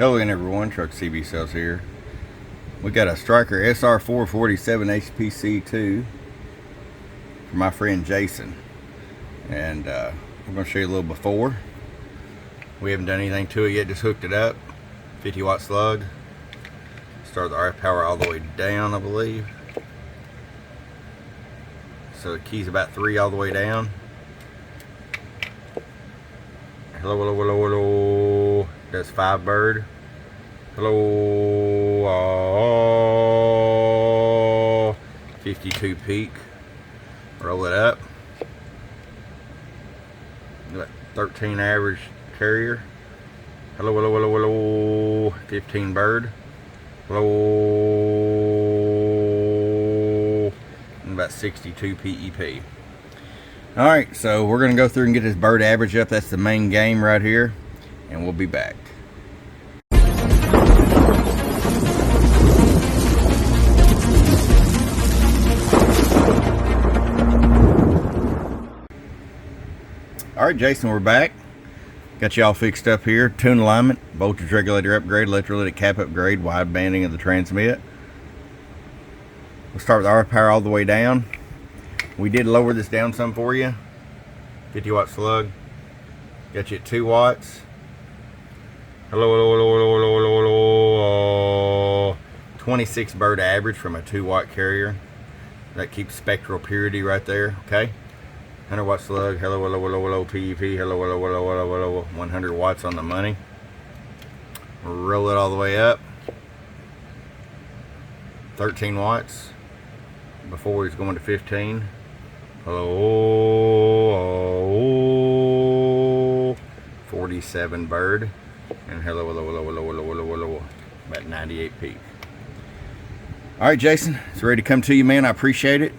Hello again everyone, Truck CB Sales here. We got a Stryker SR-447HPC2 for my friend Jason, and we're going to show you a little before. We haven't done anything to it yet, just hooked it up. 50 watt slug. Start the RF power all the way down, I believe. So the key's about 3 all the way down. Hello, hello, hello, hello. That's 5 bird. Hello. 52 peak. Roll it up. 13 average carrier. Hello, hello, hello, hello. 15 bird. Hello. And about 62 PEP. Alright, so we're going to go through and get this bird average up. That's the main game right here. And we'll be back. Alright, Jason, we're back. Got you all fixed up here. Tune alignment, voltage regulator upgrade, electrolytic cap upgrade, wide banding of the transmit. We'll start with RF power all the way down. We did lower this down some for you. 50 watt slug. Got you at 2 watts. Hello, hello, hello, hello, hello, hello, hello. 26 bird average from a 2 watt carrier. That keeps spectral purity right there, okay? 100 watt slug. Hello, hello, hello, hello, PEP. Hello, hello, hello, hello, hello. 100 watts on the money. Roll it all the way up. 13 watts. Before he's going to 15. Hello, 47 bird, and hello, hello, hello, hello, hello, hello, hello, about 98 peak. All right, Jason, it's ready to come to you, man. I appreciate it.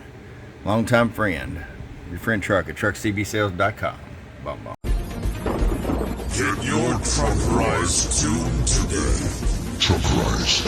Long-time friend, your friend Truck at truckcbsales.com. Bum, bum. Get your truck rise tuned today. Truck rise.